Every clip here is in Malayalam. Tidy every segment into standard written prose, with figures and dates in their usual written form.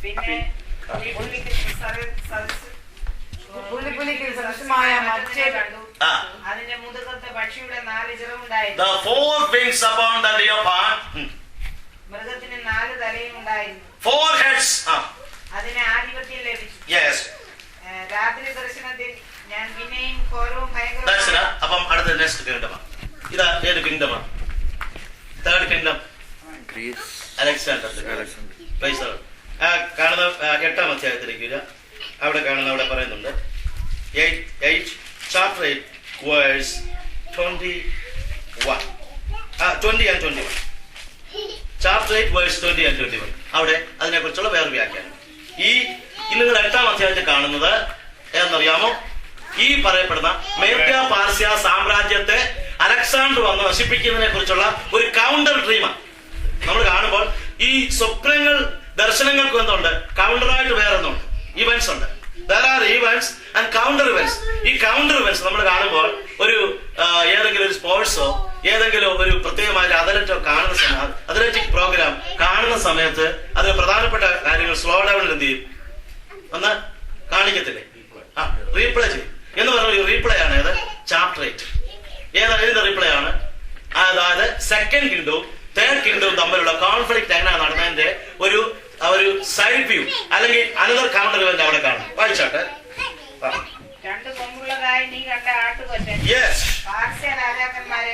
പിന്നെ പുലിക്ക് സദൃശമായ മറ്റേ കണ്ടു. അതിന്റെ മുതുകത്ത് പക്ഷിയുടെ 4 ചിറകുണ്ടായിരുന്നു. The 4 wings upon the leopard. മൃഗത്തിന് 4 തലയും ഉണ്ടായിരുന്നു. 4 heads. അതിന് ആധിപത്യം ലഭിച്ചു. Yes. രാത്രി ദർശനത്തിൽ ഞാൻ പിന്നെയും ഘോരവും ഭയങ്കര. ദർശനം. അപ്പം അടുത്ത നെക്സ്റ്റ് കിങ്ഡം. ഇതാ ഏത് കിങ്ഡമാ? Third kingdom. ഗ്രീസ്. അലക്സാണ്ടർ. കാണുന്ന 8-ാം അധ്യായത്തിലേക്ക് വരിക. അവിടെ കാണുന്ന അവിടെ പറയുന്നുണ്ട് 8 chapter 8 verse 21. 20 and 21. Chapter 8 verse 20 and 21. അവിടെ അതിനെക്കുറിച്ചുള്ള വേറൊരു വ്യാഖ്യാനം. ഇന്ന് നിങ്ങൾ 8-ാം അധ്യായത്തിൽ കാണുന്നത് എന്നറിയാമോ? ഈ പറയപ്പെടുന്ന മേദ്യ പാർസ്യ സാമ്രാജ്യത്തെ അലക്സാണ്ടർ വന്ന് നശിപ്പിക്കുന്നതിനെ കുറിച്ചുള്ള ഒരു കൗണ്ടർ ഡ്രീമാണ്. നമ്മൾ കാണുമ്പോൾ ഈ സ്വപ്നങ്ങൾ ദർശനങ്ങൾക്ക് എന്തുണ്ട്? കൗണ്ടറായിട്ട് വേറെ ഒന്നുണ്ട്, ഇവന്റ്സ് ഉണ്ട്. There are events and counter events. ഈ കൗണ്ടർ ഇവന്റ്സ് നമ്മൾ കാണുമ്പോൾ ഒരു ഏതെങ്കിലും ഒരു സ്പോർട്സോ ഏതെങ്കിലും ഒരു പ്രത്യേകമായ അത്ലറ്റോ കാണുന്ന സമയത്ത്, അത്ലറ്റിക് പ്രോഗ്രാം കാണുന്ന സമയത്ത് അതിന് പ്രധാനപ്പെട്ട കാര്യങ്ങൾ സ്ലോ ഡൗണിൽ എന്ത് ചെയ്യും? ഒന്ന് കാണിക്കത്തില്ലേ? റീപ്ലേ ചെയ്യും എന്ന് പറഞ്ഞ റീപ്ലേ ആണ് ഏത്? ചാപ്റ്റർ 8. ഏത് റീപ്ലേ ആണ്? അതായത് സെക്കൻഡ് കിങ്ഡവും തേർഡ് കിങ്ഡവും തമ്മിലുള്ള കോൺഫ്ലിക്ട് എങ്ങനെ നടന്നതിന്റെ ഒരു സൈഡ് വ്യൂ അല്ലെങ്കിൽ അനദർ കൗണ്ടർ ഇവന്റ് അവിടെ കാണും. വായിച്ചാട്ടെ. 2 കൊമ്പുള്ളതായി നീ കണ്ട ആട്ടുകൊറ്റൻ പാർസ്യ രാജാക്കന്മാരെ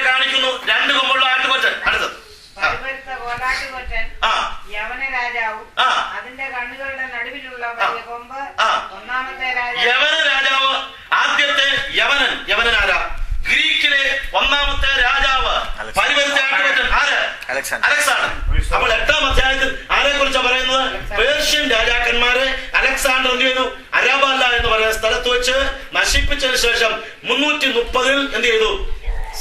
കാണിക്കുന്നു. 2 കൊമ്പുള്ള ആട്ടുകൊറ്റൻ. അടുത്തത് കോലാട്ടുകൊറ്റൻ യവന രാജാവും അതിന്റെ കണ്ണുകളുടെ നടുവിലുള്ള വലിയ കൊമ്പ് 1-ാമത്തെ രാജാവ്. യവന രാജാവ്, ആദ്യത്തെ യവനൻ ആരാ? ഗ്രീക്കിലെ 1-ാമത്തെ രാജാവ് പരിവർത്തിച്ച ആട്ടുകൊറ്റൻ ആര്? അലക്സാണ്ടർ. അപ്പോൾ 8-ാം അധ്യായത്തിൽ ആരെ കുറിച്ചാണ് പറയുന്നത്? പേർഷ്യൻ രാജാക്കന്മാരെ അലക്സാണ്ടർ എന്ത് ചെയ്തു? അരാബല്ല എന്ന് പറയുന്ന സ്ഥലത്ത് വെച്ച് നശിപ്പിച്ചതിന് ശേഷം 330-ൽ എന്ത് ചെയ്തു?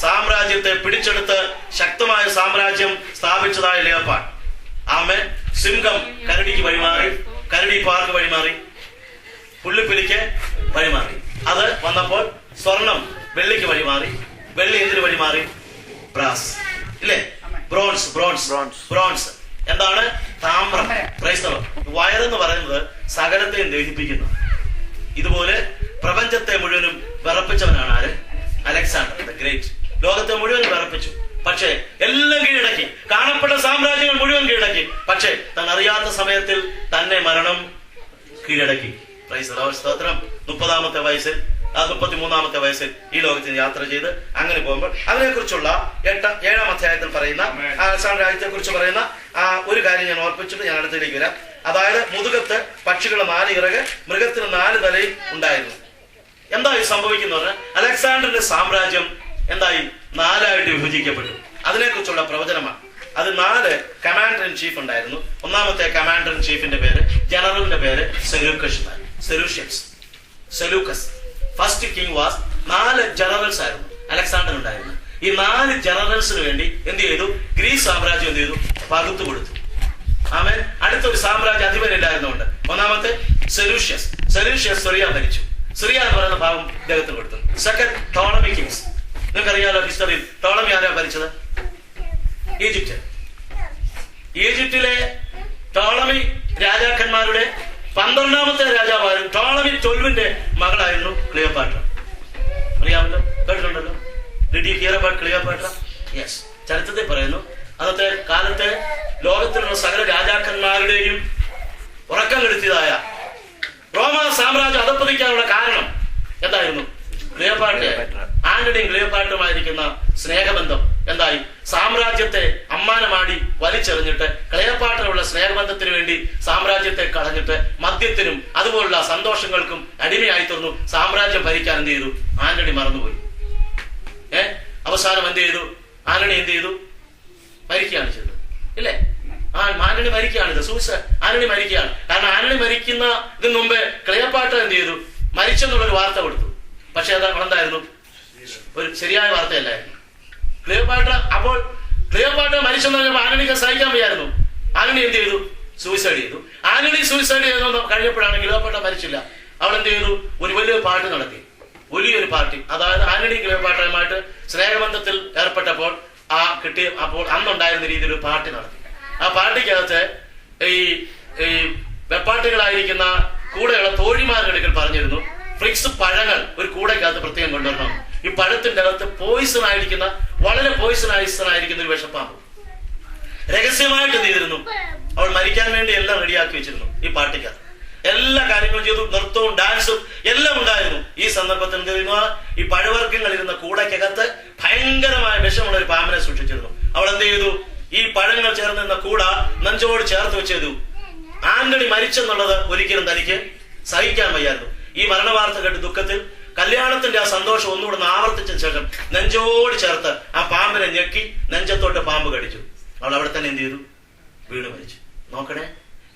സാമ്രാജ്യത്തെ പിടിച്ചെടുത്ത് ശക്തമായ സാമ്രാജ്യം സ്ഥാപിച്ചതായ ലിയോപാർഡ്. ആമേൻ. സിംഹം കരടിക്ക് വഴിമാറി, കരടി പാർക്ക് വഴിമാറി, പുള്ളിപ്പുലിക്ക് വഴിമാറി. അത് വന്നപ്പോൾ സ്വർണം വെള്ളിക്ക് വഴിമാറി, വെള്ളി എന്തിന് വഴിമാറി? ബ്രാസ് ഇല്ലേ? ബ്രോൺസ് എന്താണ്? താമ്രം. ക്രൈസ്തവം. വയറെന്ന് പറയുന്നത് സകലത്തെയും ദഹിപ്പിക്കുന്നു. ഇതുപോലെ പ്രപഞ്ചത്തെ മുഴുവനും വിറപ്പിച്ചവനാണ് ആര്? Alexander the great. ലോകത്തെ മുഴുവൻ വിറപ്പിച്ചു. പക്ഷേ എല്ലാം കീഴടക്കി, കാണപ്പെട്ട സാമ്രാജ്യങ്ങൾ മുഴുവൻ കീഴടക്കി. പക്ഷേ തന്നറിയാത്ത സമയത്തിൽ തന്നെ മരണം കീഴടക്കി. സ്തോത്രം. 30-ാമത്തെ വയസ്സിൽ 33-ാമത്തെ വയസ്സിൽ ഈ ലോകത്തിന് യാത്ര ചെയ്ത് അങ്ങനെ പോകുമ്പോൾ അതിനെക്കുറിച്ചുള്ള 7-ാം അധ്യായത്തിൽ പറയുന്ന അലക്സാണ്ടർ രാജ്യത്തെ കുറിച്ച് പറയുന്ന ഒരു കാര്യം ഞാൻ ഓർപ്പിച്ചിട്ട് ഞാൻ അടുത്തേക്ക് വരാം. അതായത് മുതുകത്ത് പക്ഷികളുടെ 4 ഇറക്, മൃഗത്തിന് 4 തലയും ഉണ്ടായിരുന്നു. എന്തായി സംഭവിക്കുന്ന പറഞ്ഞാൽ അലക്സാണ്ടറിന്റെ സാമ്രാജ്യം എന്തായി? 4ആയിട്ട് വിഭജിക്കപ്പെട്ടു. അതിനെക്കുറിച്ചുള്ള പ്രവചനമാണ്. അത് 4 കമാൻഡർ ഇൻ ചീഫ് ഉണ്ടായിരുന്നു. 1-ാമത്തെ കമാൻഡർ ഇൻ ചീഫിന്റെ പേര്, ജനറലിന്റെ പേര് Seleucus. First king was. 4 generals ആയിരുന്നു അലക്സാണ്ടർ ഉണ്ടായിരുന്നു. ഈ 4 ജനറൽസിന് വേണ്ടി എന്ത് ചെയ്തു? ഗ്രീസ് സാമ്രാജ്യം എന്ത് ചെയ്തു? പകുത്തു കൊടുത്തു. ആമേൻ. അടുത്തൊരു സാമ്രാജ്യ അധിപനില്ലായിരുന്നുണ്ട്. 1-ാമത്തെ സെലൂഷ്യസ് സിറിയ ഭരിച്ചു. സിറിയ എന്ന് പറയുന്ന ഭാഗം ഇദ്ദേഹത്തിന് കൊടുത്തു. Second Ptolemy Kings. നിങ്ങൾക്കറിയാലോ ഹിസ്റ്ററിയിൽ ടോളമി ആരാ ഭരിച്ചത്? ഈജിപ്തിലെ ടോളമി രാജാക്കന്മാരുടെ 12-ാമത്തെ രാജാവായിരുന്നു. ടോളമി 12ന്റെ മകളായിരുന്നു ക്ലിയോപാട്ര. അറിയാമല്ലോ, കേട്ടിട്ടുണ്ടല്ലോ. Did you hear about Cleopatra? Yes. ചരിത്രത്തിൽ പറയുന്നു അന്നത്തെ കാലത്തെ ലോകത്തിലുള്ള സകല രാജാക്കന്മാരുടെയും ഉറക്കം കെടുത്തിയതായ റോമ സാമ്രാജ്യം അധപ്പതിക്കാനുള്ള കാരണം എന്തായിരുന്നു? ക്ലിയോപാട്ര. ആന്റണിയും ക്ലിയോപാട്രയുമായിരിക്കുന്ന സ്നേഹബന്ധം എന്തായി? സാമ്രാജ്യത്തെ അമ്മാനമാടി വലിച്ചെറിഞ്ഞിട്ട് ക്ലിയോപാട്രയുള്ള സ്നേഹബന്ധത്തിന് വേണ്ടി സാമ്രാജ്യത്തെ കളഞ്ഞിട്ട് മദ്യത്തിനും അതുപോലുള്ള സന്തോഷങ്ങൾക്കും അടിമയായി തീർന്നു. സാമ്രാജ്യം ഭരിക്കാൻ എന്ത് ചെയ്തു? ആന്റണി മറന്നുപോയി. അവസാനം എന്ത് ചെയ്തു? ആന്റണി എന്ത് ചെയ്തു? മരിക്കുകയാണ് ചെയ്തത്. ഇല്ലേ? ആന്റണി മരിക്കുകയാണിത്. ആന്റണി മരിക്കുകയാണ്. കാരണം ആന്റണി മരിക്കുന്നതിന് മുമ്പേ ക്ലിയോപാട്ര എന്ത് ചെയ്തു? മരിച്ചെന്നുള്ളൊരു വാർത്ത കൊടുത്തു. പക്ഷെ അത് എന്തായിരുന്നു? ഒരു ശരിയായ വാർത്തയല്ലായിരുന്നു. അപ്പോൾ ക്ലിയോപാട്ര മരിച്ചെന്ന് പറഞ്ഞപ്പോൾ ആന്റണിക്ക് സഹിക്കാൻ വയ്യായിരുന്നു. ആന്റണി എന്ത് ചെയ്തു? സൂയിസൈഡ് ചെയ്തു. ആന്റണി സൂയിസൈഡ് ചെയ്തു കഴിഞ്ഞപ്പോഴാണ് ക്ലിയോപാട്ര മരിച്ചില്ല. അവൾ എന്ത് ചെയ്തു? ഒരു വലിയൊരു പാർട്ടി നടത്തി. വലിയൊരു പാർട്ടി. അതായത് ആന്റണി ക്ലിയോപാട്രയുമായിട്ട് സ്നേഹബന്ധത്തിൽ ഏർപ്പെട്ടപ്പോൾ അപ്പോൾ അന്നുണ്ടായിരുന്ന രീതിയിൽ ഒരു പാർട്ടി നടത്തി. ആ പാർട്ടിക്കകത്ത് ഈ വെപ്പാട്ടികളായിരിക്കുന്ന കൂടെയുള്ള തോഴിമാരുടെ അടുക്കൽ പറഞ്ഞിരുന്നു, ഫ്രിക്സ് പഴങ്ങൾ ഒരു കൂടയ്ക്കകത്ത് പ്രത്യേകം കൊണ്ടുവരണം. ഈ പഴത്തിന്റെ അകത്ത് പോയിസൺ ആയിരിക്കുന്ന, വളരെ പോയിസണായിരിക്കുന്ന ഒരു വിഷപ്പാമ്പ്. രഹസ്യമായിട്ട് എന്ത് ചെയ്തിരുന്നു, അവൾ മരിക്കാൻ വേണ്ടി എല്ലാം റെഡിയാക്കി വെച്ചിരുന്നു. ഈ പാർട്ടിക്കകത്ത് എല്ലാ കാര്യങ്ങളും ചെയ്തു, നൃത്തവും ഡാൻസും എല്ലാം ഉണ്ടായിരുന്നു. ഈ സന്ദർഭത്തിൽ എന്ത് ചെയ്യുന്നു, ഈ പഴവർഗ്ഗങ്ങൾ ഇരുന്ന കൂടയ്ക്കകത്ത് ഭയങ്കരമായ വിഷമുള്ള ഒരു പാമ്പിനെ സൂക്ഷിച്ചിരുന്നു. അവൾ എന്ത് ചെയ്തു, ഈ പഴങ്ങൾ ചേർന്നിരുന്ന കൂട നെഞ്ചോട് ചേർത്ത് വെച്ചത്. ആന്റണി മരിച്ചെന്നുള്ളത് ഒരിക്കലും തനിക്ക് സഹിക്കാൻ വയ്യായിരുന്നു. ഈ മരണവാർത്ത കേട്ട് ദുഃഖത്തിൽ കല്യാണത്തിന്റെ ആ സന്തോഷം ഒന്നുകൂടെ ആവർത്തിച്ച ശേഷം നെഞ്ചോട് ചേർത്ത് ആ പാമ്പിനെ ഞെക്കി നെഞ്ചത്തോട്ട് പാമ്പ് കടിച്ചു. അവൾ അവിടെ തന്നെ എന്ത് ചെയ്തു, വീണ് മരിച്ചു. നോക്കണേ,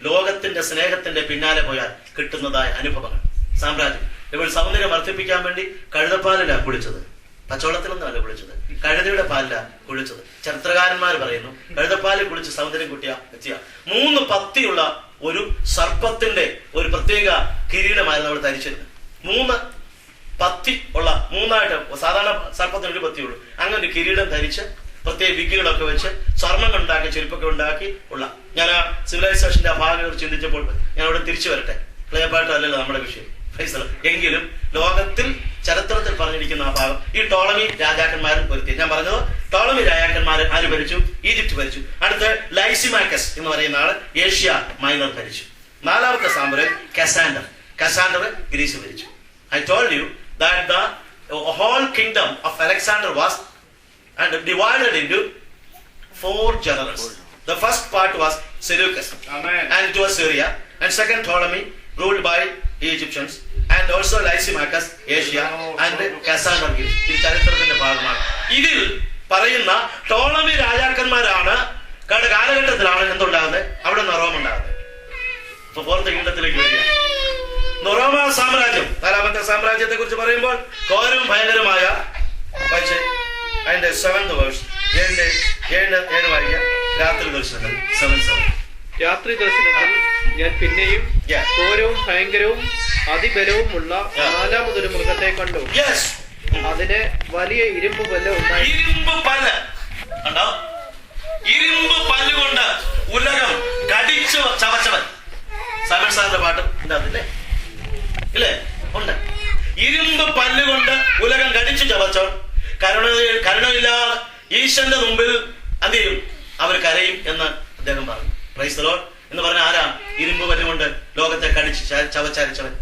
ലോകത്തിന്റെ സ്നേഹത്തിന്റെ പിന്നാലെ പോയാൽ കിട്ടുന്നതായ അനുഭവങ്ങൾ. സാമ്രാജ്യം ഇവൾ സൗന്ദര്യം വർദ്ധിപ്പിക്കാൻ വേണ്ടി കഴുതപ്പാലിലാണ് കുളിച്ചത്, പച്ചവെള്ളത്തിലൊന്നുമല്ല കുളിച്ചത്, കഴുതയുടെ പാലിലാണ് കുളിച്ചത്. ചരിത്രകാരന്മാർ പറയുന്നു കഴുതപ്പാലിൽ കുളിച്ച് സൗന്ദര്യം കുട്ടിയ എത്തിയ 3 പത്തിയുള്ള ഒരു സർപ്പത്തിന്റെ ഒരു പ്രത്യേക കിരീടമായിരുന്നു അവൾ ധരിച്ചിരുന്നത്. 3 പത്തി ഉള്ള, 3ആയിട്ട്, സാധാരണ സർപ്പത്തിന് 1 പത്തിയുള്ളൂ. അങ്ങനെ ഒരു കിരീടം ധരിച്ച് പ്രത്യേക വിഗ്ഗുകളൊക്കെ വെച്ച് സ്വർണ്ണം ഉണ്ടാക്കി ചെരുപ്പൊക്കെ ഉണ്ടാക്കി ഉള്ള. ഞാൻ ആ സിവിലൈസേഷന്റെ ആ ഭാഗങ്ങൾ ചിന്തിച്ചപ്പോൾ ഞാൻ അവിടെ തിരിച്ചു വരട്ടെ. ക്ലിയർപ്പായിട്ട് അല്ലല്ലോ നമ്മുടെ വിഷയം, എങ്കിലും ലോകത്തിൽ ചരിത്രത്തിൽ പറഞ്ഞിരിക്കുന്ന ആ ഭാഗം ഈ ടോളമി രാജാക്കന്മാരും വരുത്തി. ഞാൻ പറഞ്ഞത് ടോളമി രാജാക്കന്മാർ ആര് ഭരിച്ചു, ഈജിപ്റ്റ് ഭരിച്ചു. അടുത്ത് ലൈസിമാക്കസ് എന്ന് പറയുന്ന ആള് ഏഷ്യ മൈനർ ഭരിച്ചു. 4ാമത്തെ സാമ്രാജ്യം കസാൻഡർ ഗ്രീസ് ഭരിച്ചു. I told you that the whole kingdom of Alexander was divided into 4 generals. The first part was Seleucus, and it was Syria, and second Ptolemy ruled by the Egyptians, and also Lysimachus, Asia, and Cassander Greece. ഇത് ചരിത്രത്തിന്റെ ഭാഗമാണ്. ഇതിൽ പറയുന്ന ടോളമി രാജാക്കന്മാരാണ് കാലഘട്ടത്തിലാണ് എന്തുണ്ടാകുന്നത്, അവിടെ നിന്ന് റോം ഉണ്ടാകുന്നത്. അപ്പൊ 4th കിങ്ഡത്തിലേക്ക് വരിക. റോമ സാമ്രാജ്യം, 4ാമത്തെ സാമ്രാജ്യത്തെ കുറിച്ച് പറയുമ്പോൾ ഘോരവും ഭയങ്കരമായ, പക്ഷേ അതിന്റെ 7th വേഴ്സ് 7 വായിക്കാം. രാത്രി ദർശനങ്ങൾ 7:7. രാത്രി ദർശനത്തിൽ ഞാൻ പിന്നെയും ഘോരവും ഭയങ്കരവും അതിബലവും ഉള്ള 4ാമതൊരു മൃഗത്തെ കണ്ടു. അതിന് വലിയ ഇരുമ്പ് പല്ല് ഉണ്ടായി. ഇരുമ്പ് പല്ലുകൊണ്ട് ഉലകം കടിച്ചു ചവച്ചവൻ. സമൻ സാറിന്റെ പാട്ടും ഇതിനകത്തില്ലേ, ഇല്ലേ, ഉണ്ട്. ഇരുമ്പ് പല്ലുകൊണ്ട് ഉലകം കടിച്ചു ചവച്ചവൻ, കരുണയില്ലാതെ ഈശ്വരന്റെ മുമ്പിൽ എന്ത് ചെയ്യും, അവർ കരയും എന്ന് അദ്ദേഹം പറഞ്ഞു. പ്രൈസ് ദി ലോർഡ് എന്ന് പറഞ്ഞ ആരാ, ഇരുമ്പ് പല്ലുകൊണ്ട് ലോകത്തെ കടിച്ച് ചവച്ചരച്ചവൻ.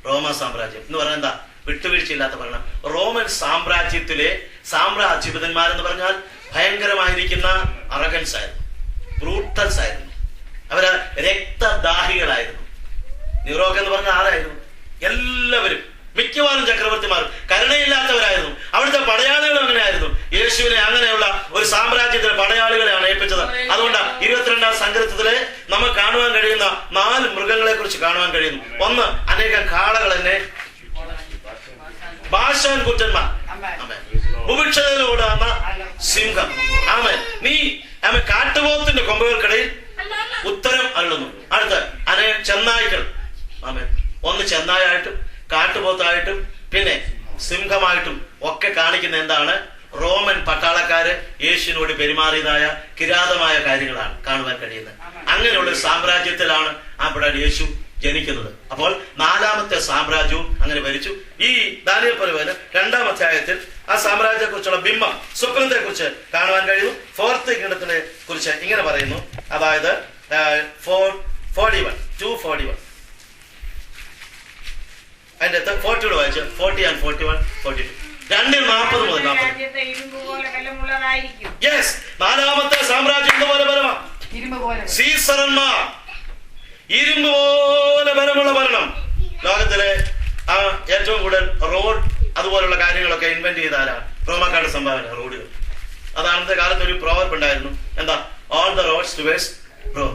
റോമ സാമ്രാജ്യം എന്ന് പറഞ്ഞാൽ എന്താ, വിട്ടുവീഴ്ചയില്ലാത്ത ഭരണം. റോമൻ സാമ്രാജ്യത്തിലെ സാമ്രാജ്യപതിന്മാരെന്ന് പറഞ്ഞാൽ ഭയങ്കരമായിരിക്കുന്ന അറഗൻസ് ആയിരുന്നു, ബ്രൂട്ടൽസ് ആയിരുന്നു, അവര് രക്തദാഹികളായിരുന്നു. ന്യൂറോക്ക് എന്ന് പറഞ്ഞ ആരായിരുന്നു, എല്ലാവരും മിക്കവാറും ചക്രവർത്തിമാരും കരുണയില്ലാത്തവരായിരുന്നു. അവിടുത്തെ പടയാളികൾ അങ്ങനെയായിരുന്നു. യേശുവിനെ അങ്ങനെയുള്ള ഒരു സാമ്രാജ്യത്തിലെ പടയാളികളെയാണ് ഏൽപ്പിച്ചത്. അതുകൊണ്ട് 22ാം സങ്കീർത്തനത്തിലെ നമുക്ക് കാണുവാൻ കഴിയുന്ന 4 മൃഗങ്ങളെ കുറിച്ച് കാണുവാൻ കഴിയുന്നു. ഒന്ന്, അനേകം കാളകൾ എന്നെ ഭാഷാൻ കുറ്റന്മാർ, ഭൂഭിക്ഷതയിലൂടെ സിംഹം, ആമേൻ. നീ കാട്ടുപോത്തിന്റെ കൊമ്പുകൾക്കിടയിൽ ഉത്തരം അള്ളുന്നു. അടുത്ത് ചെന്നായ്ക്കൾ, ആമേൻ. ഒന്ന് ചെന്നായായിട്ടും കാട്ടുപോത്തായിട്ടും പിന്നെ സിംഹമായിട്ടും ഒക്കെ കാണിക്കുന്ന എന്താണ്, റോമൻ പട്ടാളക്കാര് യേശുവിനോട് പെരുമാറിയതായ കിരാതമായ കാര്യങ്ങളാണ് കാണുവാൻ കഴിയുന്നത്. അങ്ങനെയുള്ള സാമ്രാജ്യത്തിലാണ് അവിടെ യേശു ജനിക്കുന്നത്. അപ്പോൾ 4ാമത്തെ സാമ്രാജ്യവും അങ്ങനെ ഭരിച്ചു. ഈ ദാനിയേൽ പ്രവചനം 2ാം അധ്യായത്തിൽ ആ സാമ്രാജ്യത്തെ കുറിച്ചുള്ള ബിംബം, സ്വപ്നത്തെ കുറിച്ച് കാണുവാൻ കഴിയുന്നു. 4th കിങ്ഡത്തിനെ കുറിച്ച് ഇങ്ങനെ പറയുന്നു, അതായത് 241 അതിന്റെ 42 വായിച്ച് 40 and 41, 42, 2:40 മുതൽ 40. യെസ്, 4ാമത്തെ സാമ്രാജ്യം ഇതുപോലെ ബലമാണ്. സീസറന്മാർ ഇരുമ്പ് പോലെ ബലമുള്ള ഭരണം. ലോകത്തിലെ ഏറ്റവും കൂടുതൽ റോഡ് അതുപോലുള്ള കാര്യങ്ങളൊക്കെ ഇൻവെന്റ് ചെയ്താലാണ് റോമാക്കാരുടെ സംഭാവന, റോഡുകൾ. അത് അന്നത്തെ കാലത്ത് ഒരു പ്രോവർബ് ഉണ്ടായിരുന്നു, എന്താ, all the roads towards Rome.